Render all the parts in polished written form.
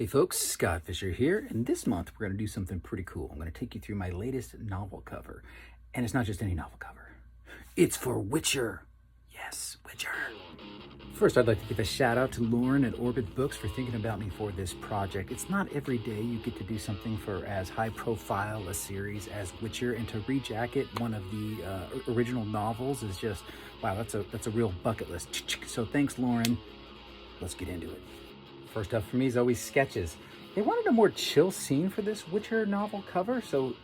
Hey folks, Scott Fischer here, and this month we're going to do something pretty cool. I'm going to take you through my latest novel cover, and it's not just any novel cover. It's for Witcher. Yes, Witcher. First, I'd like to give a shout out to Lauren at Orbit Books for thinking about me for this project. It's not every day you get to do something for as high profile a series as Witcher, and to rejacket one of the original novels is just, wow, that's a real bucket list. So thanks, Lauren. Let's get into it. First up for me is always sketches. They wanted a more chill scene for this Witcher novel cover, so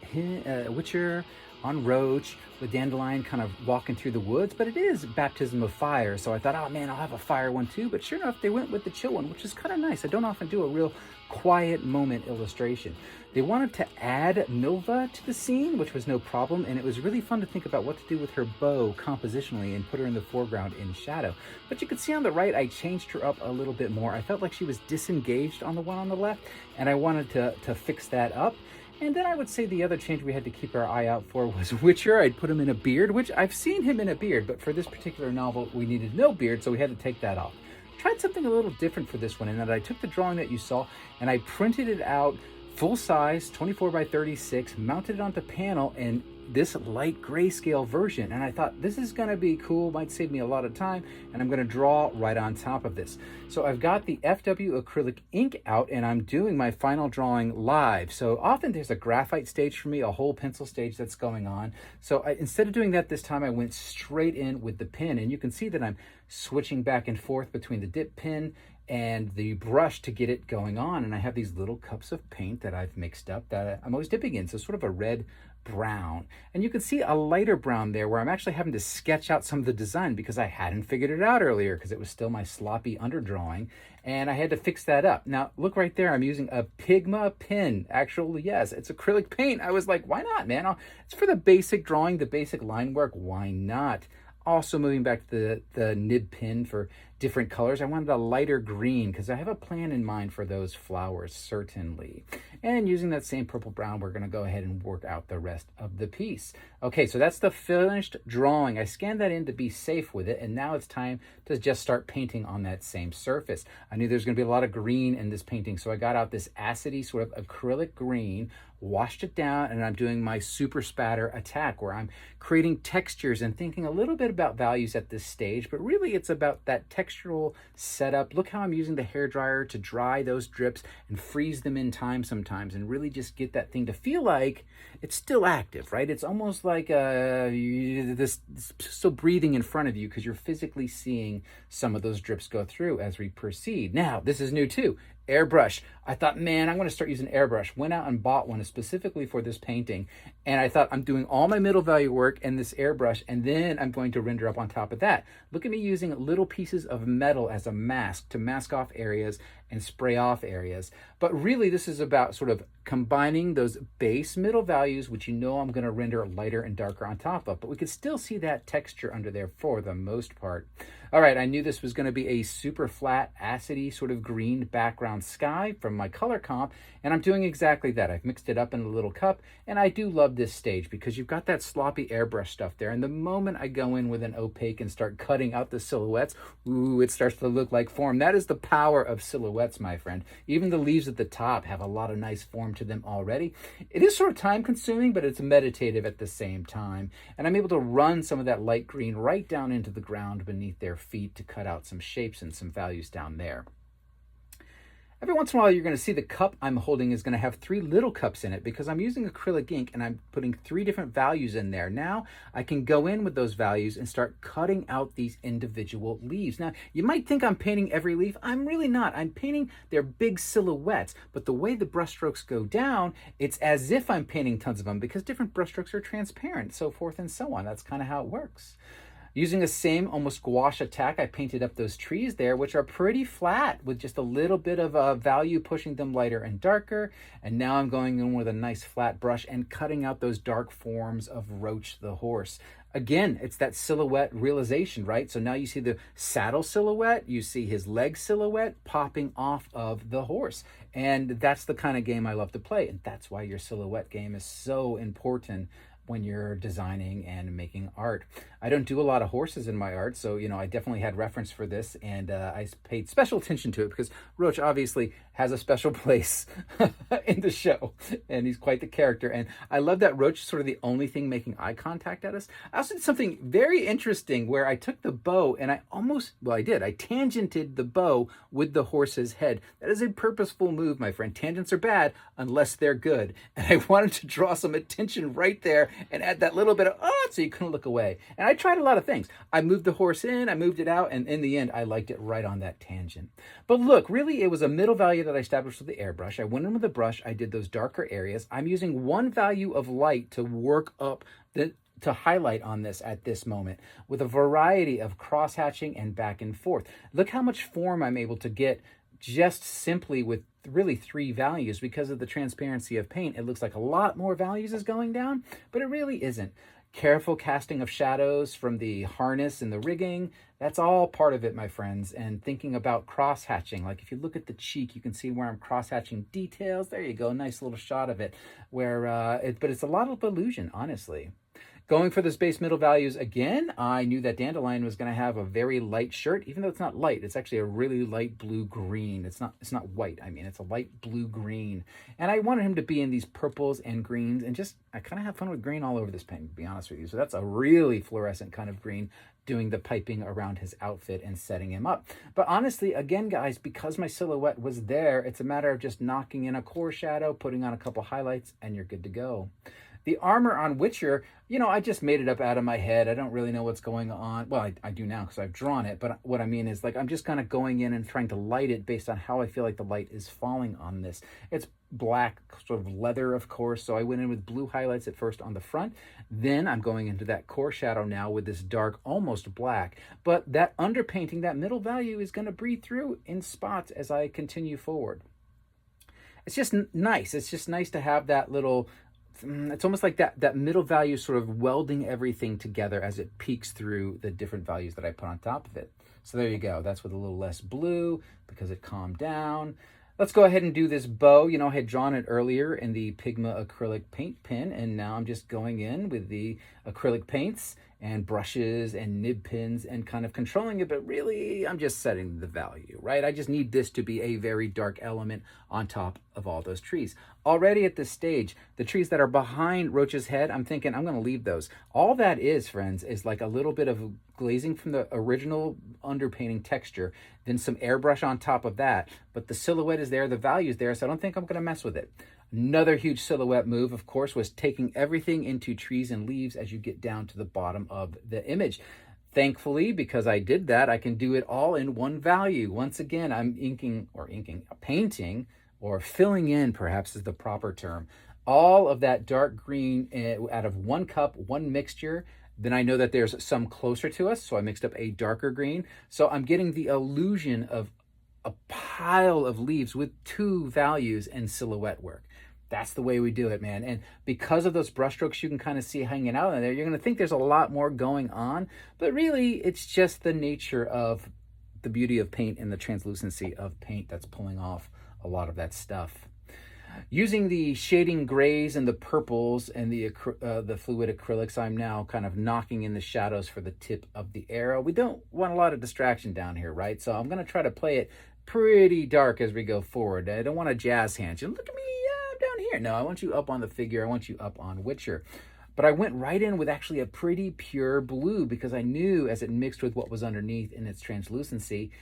Witcher on Roach with Dandelion kind of walking through the woods, but it is Baptism of Fire, so I thought, oh man, I'll have a fire one too, but sure enough, they went with the chill one, which is kind of nice. I don't often do a real quiet moment illustration. They wanted to add Milva to the scene, which was no problem, and it was really fun to think about what to do with her bow compositionally and put her in the foreground in shadow. But you can see on the right, I changed her up a little bit more. I felt like she was disengaged on the one on the left, and I wanted to fix that up. And then I would say the other change we had to keep our eye out for was Witcher. I'd put him in a beard, which I've seen him in a beard, but for this particular novel, we needed no beard, so we had to take that off. Tried something a little different for this one, in that I took the drawing that you saw and I printed it out full size, 24 by 36, mounted it onto panel in this light grayscale version. And I thought, this is gonna be cool, might save me a lot of time, and I'm gonna draw right on top of this. So I've got the FW acrylic ink out and I'm doing my final drawing live. So often there's a graphite stage for me, a whole pencil stage that's going on. So instead of doing that this time, I went straight in with the pen, and you can see that I'm switching back and forth between the dip pen and the brush to get it going on. And I have these little cups of paint that I've mixed up that I'm always dipping in. So sort of a red brown. And you can see a lighter brown there where I'm actually having to sketch out some of the design because I hadn't figured it out earlier because it was still my sloppy underdrawing. And I had to fix that up. Now, look right there. I'm using a Pigma pen. Actually, yes, it's acrylic paint. I was like, why not, man? It's for the basic drawing, the basic line work. Why not? Also moving back to the nib pen for different colors. I wanted a lighter green because I have a plan in mind for those flowers, certainly. And using that same purple brown, we're gonna go ahead and work out the rest of the piece. Okay, so that's the finished drawing. I scanned that in to be safe with it, and now it's time to just start painting on that same surface. I knew there's gonna be a lot of green in this painting, so I got out this acidy sort of acrylic green, washed it down, and I'm doing my super spatter attack where I'm creating textures and thinking a little bit about values at this stage, but really it's about that textural setup. Look how I'm using the hairdryer to dry those drips and freeze them in time sometimes and really just get that thing to feel like it's still active, right? It's almost like this still breathing in front of you because you're physically seeing some of those drips go through as we proceed. Now, this is new too. Airbrush. I thought, man, I'm going to start using airbrush. Went out and bought one specifically for this painting. And I thought, I'm doing all my middle value work in this airbrush, and then I'm going to render up on top of that. Look at me using little pieces of metal as a mask to mask off areas and spray off areas. But really, this is about sort of combining those base middle values, which you know I'm going to render lighter and darker on top of. But we can still see that texture under there for the most part. All right, I knew this was going to be a super flat, acidy sort of green background sky from my color comp, and I'm doing exactly that. I've mixed it up in a little cup, and I do love this stage because you've got that sloppy airbrush stuff there, and the moment I go in with an opaque and start cutting out the silhouettes, ooh, it starts to look like form. That is the power of silhouettes, my friend. Even the leaves at the top have a lot of nice form to them already. It is sort of time consuming, but it's meditative at the same time, and I'm able to run some of that light green right down into the ground beneath their feet to cut out some shapes and some values down there. Every once in a while, you're going to see the cup I'm holding is going to have 3 little cups in it because I'm using acrylic ink and I'm putting 3 different values in there. Now I can go in with those values and start cutting out these individual leaves. Now, you might think I'm painting every leaf. I'm really not. I'm painting their big silhouettes, but the way the brushstrokes go down, it's as if I'm painting tons of them because different brushstrokes are transparent, so forth and so on. That's kind of how it works. Using the same almost gouache attack, I painted up those trees there, which are pretty flat with just a little bit of value pushing them lighter and darker. And now I'm going in with a nice flat brush and cutting out those dark forms of Roach the horse. Again, it's that silhouette realization, right? So now you see the saddle silhouette, you see his leg silhouette popping off of the horse. And that's the kind of game I love to play. And that's why your silhouette game is so important when you're designing and making art. I don't do a lot of horses in my art, so I definitely had reference for this, and I paid special attention to it because Roach obviously has a special place in the show, and he's quite the character. And I love that Roach is sort of the only thing making eye contact at us. I also did something very interesting where I took the bow and I tangented the bow with the horse's head. That is a purposeful move, my friend. Tangents are bad unless they're good. And I wanted to draw some attention right there and add that little bit of, so you couldn't look away. And I tried a lot of things. I moved the horse in, I moved it out, and in the end, I liked it right on that tangent. But look, really, it was a middle value that I established with the airbrush. I went in with the brush, I did those darker areas. I'm using one value of light to work up to highlight on this at this moment with a variety of cross-hatching and back and forth. Look how much form I'm able to get just simply with really 3 values. Because of the transparency of paint, it looks like a lot more values is going down, but it really isn't. Careful casting of shadows from the harness and the rigging, that's all part of it, my friends. And thinking about cross-hatching, like if you look at the cheek, you can see where I'm cross-hatching details. There you go, nice little shot of it. But it's a lot of illusion, honestly. Going for those base middle values again, I knew that Dandelion was going to have a very light shirt, even though it's not light. It's actually a really light blue-green. It's not white. I mean, it's a light blue-green. And I wanted him to be in these purples and greens, and I kind of have fun with green all over this paint, to be honest with you. So that's a really fluorescent kind of green, doing the piping around his outfit and setting him up. But honestly, again, guys, because my silhouette was there, it's a matter of just knocking in a core shadow, putting on a couple highlights, and you're good to go. The armor on Witcher, I just made it up out of my head. I don't really know what's going on. Well, I do now because I've drawn it. But what I mean is, I'm just kind of going in and trying to light it based on how I feel like the light is falling on this. It's black, sort of leather, of course. So I went in with blue highlights at first on the front. Then I'm going into that core shadow now with this dark, almost black. But that underpainting, that middle value is going to breathe through in spots as I continue forward. It's just nice. It's just nice to have that little... It's almost like that middle value sort of welding everything together as it peeks through the different values that I put on top of it. So there you go. That's with a little less blue because it calmed down. Let's go ahead and do this bow. I had drawn it earlier in the Pigma acrylic paint pen, and now I'm just going in with the acrylic paints and brushes and nib pins and kind of controlling it, but really I'm just setting the value, right? I just need this to be a very dark element on top of all those trees. Already at this stage, the trees that are behind Roach's head, I'm thinking I'm going to leave those. All that is, friends, is like a little bit of glazing from the original underpainting texture, then some airbrush on top of that, but the silhouette is there, the value is there, so I don't think I'm going to mess with it. Another huge silhouette move, of course, was taking everything into trees and leaves as you get down to the bottom of the image. Thankfully, because I did that, I can do it all in one value. Once again, I'm painting, or filling in, perhaps is the proper term, all of that dark green out of one cup, one mixture. Then I know that there's some closer to us, so I mixed up a darker green. So I'm getting the illusion of a pile of leaves with 2 values and silhouette work. That's the way we do it, man. And because of those brushstrokes you can kind of see hanging out in there, you're going to think there's a lot more going on. But really, it's just the nature of the beauty of paint and the translucency of paint that's pulling off a lot of that stuff. Using the shading grays and the purples and the fluid acrylics, I'm now kind of knocking in the shadows for the tip of the arrow. We don't want a lot of distraction down here, right? So I'm going to try to play it pretty dark as we go forward. I don't want to jazz hands you. Look at me, down here. No, I want you up on the figure. I want you up on Witcher. But I went right in with actually a pretty pure blue because I knew as it mixed with what was underneath in its translucency,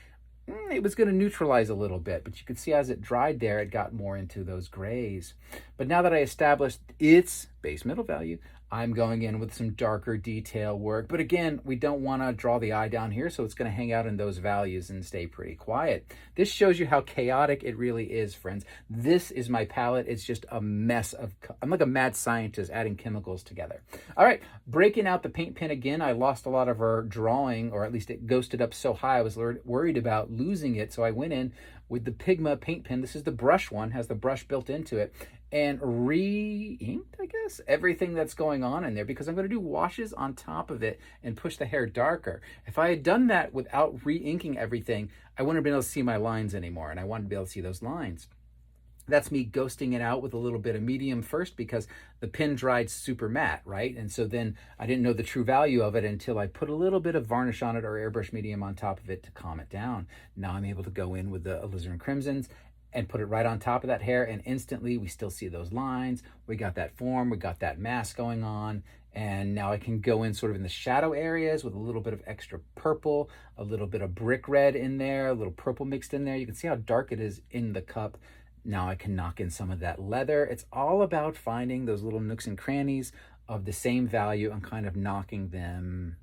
it was going to neutralize a little bit. But you could see as it dried there, it got more into those grays. But now that I established its base middle value, I'm going in with some darker detail work. But again, we don't want to draw the eye down here, so it's going to hang out in those values and stay pretty quiet. This shows you how chaotic it really is, friends. This is my palette. It's just a mess I'm like a mad scientist adding chemicals together. All right, breaking out the paint pen again. I lost a lot of our drawing, or at least it ghosted up so high I was worried about losing it. So I went in with the Pigma paint pen. This is the brush one, has the brush built into it, and re-inked, I guess, everything that's going on in there because I'm going to do washes on top of it and push the hair darker. If I had done that without re-inking everything, I wouldn't have been able to see my lines anymore, and I wanted to be able to see those lines. That's me ghosting it out with a little bit of medium first because the pen dried super matte, right? And so then I didn't know the true value of it until I put a little bit of varnish on it or airbrush medium on top of it to calm it down. Now I'm able to go in with the alizarin crimsons and put it right on top of that hair, and instantly we still see those lines. We got that form, we got that mask going on, and now I can go in sort of in the shadow areas with a little bit of extra purple, a little bit of brick red in there, a little purple mixed in there. You can see how dark it is in the cup. Now I can knock in some of that leather. It's all about finding those little nooks and crannies of the same value and kind of knocking them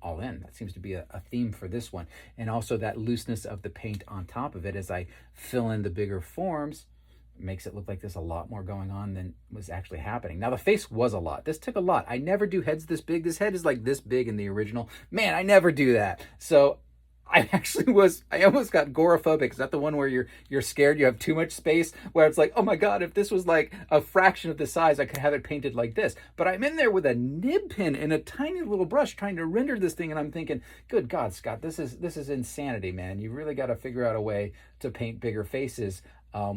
all in. That seems to be a theme for this one. And also that looseness of the paint on top of it as I fill in the bigger forms makes it look like there's a lot more going on than was actually happening. Now the face was a lot. This took a lot. I never do heads this big. This head is like this big in the original. Man, I never do that. So I almost got agoraphobic. Is that the one where you're scared you have too much space? Where it's like, oh my God, if this was like a fraction of the size, I could have it painted like this. But I'm in there with a nib pin and a tiny little brush trying to render this thing. And I'm thinking, good God, Scott, this is insanity, man. You really got to figure out a way to paint bigger faces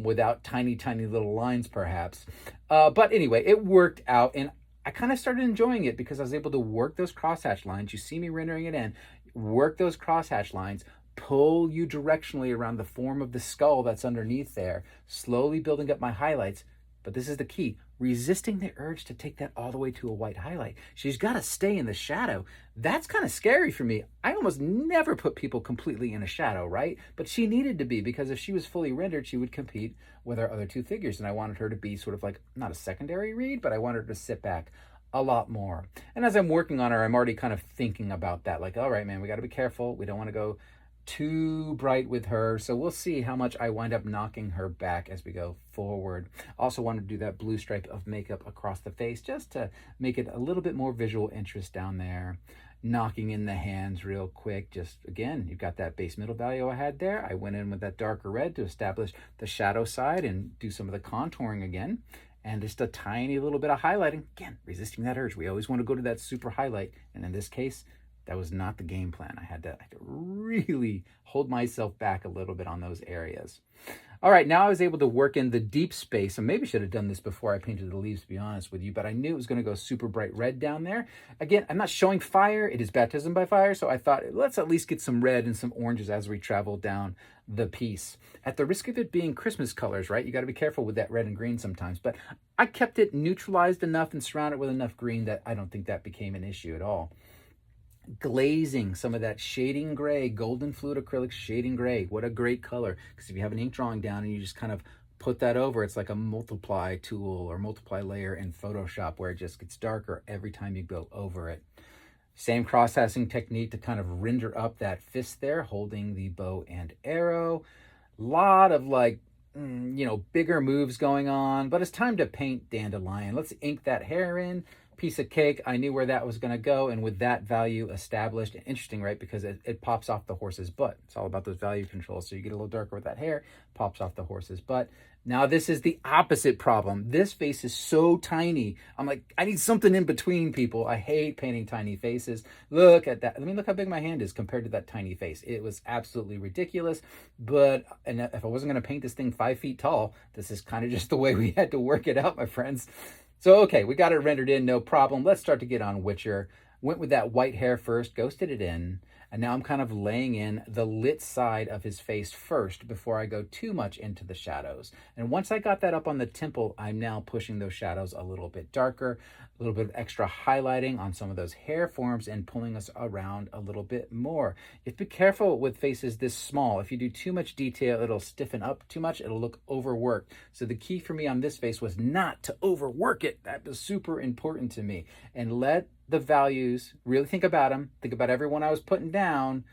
without tiny little lines, perhaps. But anyway, it worked out. And I kind of started enjoying it because I was able to work those crosshatch lines. You see me rendering it in. Work those crosshatch lines, pull you directionally around the form of the skull that's underneath there, slowly building up my highlights. But this is the key, resisting the urge to take that all the way to a white highlight. She's got to stay in the shadow. That's kind of scary for me. I almost never put people completely in a shadow, right? But she needed to be, because if she was fully rendered, she would compete with our other two figures. And I wanted her to be sort of like, not a secondary read, but I wanted her to sit back a lot more. And as I'm working on her, I'm already kind of thinking about that. Like, all right, man, we got to be careful. We don't want to go too bright with her. So we'll see how much I wind up knocking her back as we go forward. Also wanted to do that blue stripe of makeup across the face just to make it a little bit more visual interest down there. Knocking in the hands real quick. Just again, you've got that base middle value I had there. I went in with that darker red to establish the shadow side and do some of the contouring again. And just a tiny little bit of highlighting. Again, resisting that urge. We always want to go to that super highlight. And in this case, that was not the game plan. I had to really hold myself back a little bit on those areas. All right, now I was able to work in the deep space. And maybe I should have done this before I painted the leaves, to be honest with you. But I knew it was going to go super bright red down there. Again, I'm not showing fire. It is baptism by fire. So I thought, let's at least get some red and some oranges as we travel down the piece. At the risk of it being Christmas colors, right? You got to be careful with that red and green sometimes. But I kept it neutralized enough and surrounded with enough green that I don't think that became an issue at all. Glazing some of that shading gray, golden fluid acrylic shading gray. What a great color. Because if you have an ink drawing down and you just kind of put that over, it's like a multiply tool or multiply layer in Photoshop where it just gets darker every time you go over it. Same cross-hatching technique to kind of render up that fist there, holding the bow and arrow. Lot of like, bigger moves going on, but it's time to paint Dandelion. Let's ink that hair in. Piece of cake. I knew where that was going to go, and with that value established, interesting, right? Because it pops off the horse's butt. It's all about those value controls. So you get a little darker with that hair, pops off the horse's butt. Now this is the opposite problem. This face is so tiny. I'm like, I need something in between, people. I hate painting tiny faces. Look at that. I mean, look how big my hand is compared to that tiny face. It was absolutely ridiculous. And if I wasn't going to paint this thing 5 feet tall, this is kind of just the way we had to work it out, my friends. So, okay, we got it rendered in, no problem. Let's start to get on Witcher. Went with that white hair first, ghosted it in, and now I'm kind of laying in the lit side of his face first before I go too much into the shadows. And once I got that up on the temple, I'm now pushing those shadows a little bit darker, a little bit of extra highlighting on some of those hair forms and pulling us around a little bit more. You have to be careful with faces this small. If you do too much detail, it'll stiffen up too much. It'll look overworked. So the key for me on this face was not to overwork it. That was super important to me. And let the values, really think about them. Think about everyone I was putting down.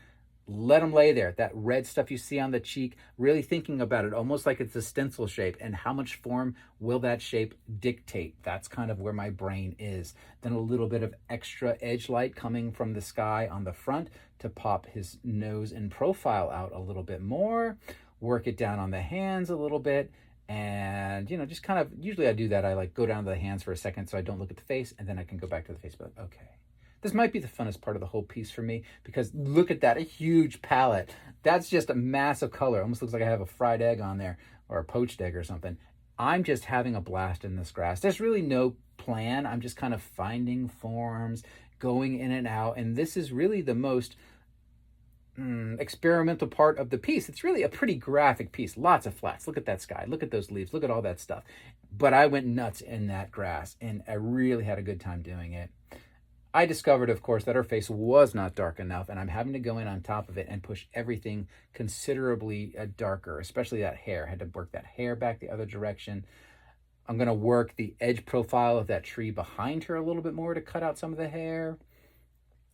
Let them lay there. That red stuff you see on the cheek, really thinking about it, almost like it's a stencil shape. And how much form will that shape dictate? That's kind of where my brain is. Then a little bit of extra edge light coming from the sky on the front to pop his nose and profile out a little bit more. Work it down on the hands a little bit. And, just kind of, usually I do that. I like go down to the hands for a second so I don't look at the face, and then I can go back to the face. But okay. This might be the funnest part of the whole piece for me, because look at that, a huge palette. That's just a massive color. Almost looks like I have a fried egg on there or a poached egg or something. I'm just having a blast in this grass. There's really no plan. I'm just kind of finding forms, going in and out. And this is really the most experimental part of the piece. It's really a pretty graphic piece. Lots of flats. Look at that sky. Look at those leaves. Look at all that stuff. But I went nuts in that grass, and I really had a good time doing it. I discovered, of course, that her face was not dark enough, and I'm having to go in on top of it and push everything considerably darker, especially that hair. I had to work that hair back the other direction. I'm going to work the edge profile of that tree behind her a little bit more to cut out some of the hair.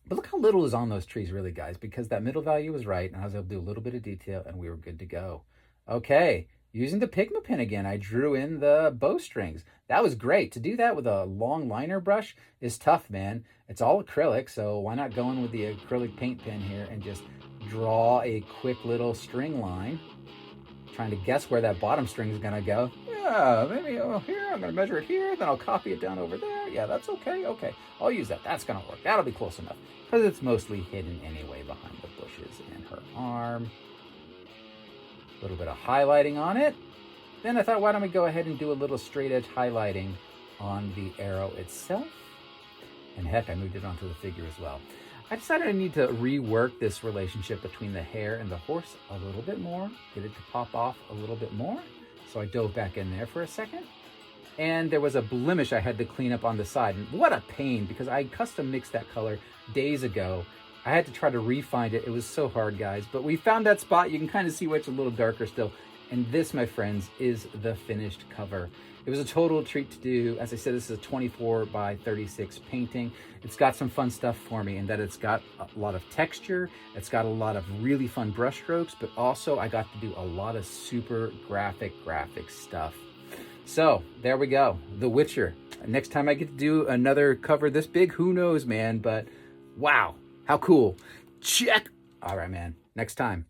But look how little is on those trees, really, guys, because that middle value was right, and I was able to do a little bit of detail, and we were good to go. Okay, using the Pigma pen again, I drew in the bowstrings. That was great. To do that with a long liner brush is tough, man. It's all acrylic, so why not go in with the acrylic paint pen here and just draw a quick little string line, trying to guess where that bottom string is going to go. Yeah, maybe here, I'm going to measure it here, then I'll copy it down over there. Yeah, that's okay. Okay, I'll use that. That's going to work. That'll be close enough because it's mostly hidden anyway behind the bushes and her arm. A little bit of highlighting on it. Then I thought, why don't we go ahead and do a little straight edge highlighting on the arrow itself. And heck, I moved it onto the figure as well. I decided I need to rework this relationship between the hare and the horse a little bit more, get it to pop off a little bit more. So I dove back in there for a second. And there was a blemish I had to clean up on the side. And what a pain, because I custom mixed that color days ago. I had to try to re-find it. It was so hard, guys. But we found that spot. You can kind of see where it's a little darker still. And this, my friends, is the finished cover. It was a total treat to do. As I said, this is a 24 by 36 painting. It's got some fun stuff for me in that it's got a lot of texture. It's got a lot of really fun brush strokes, but also I got to do a lot of super graphic stuff. So there we go, The Witcher. Next time I get to do another cover this big, who knows, man, but wow, how cool. Check. All right, man, next time.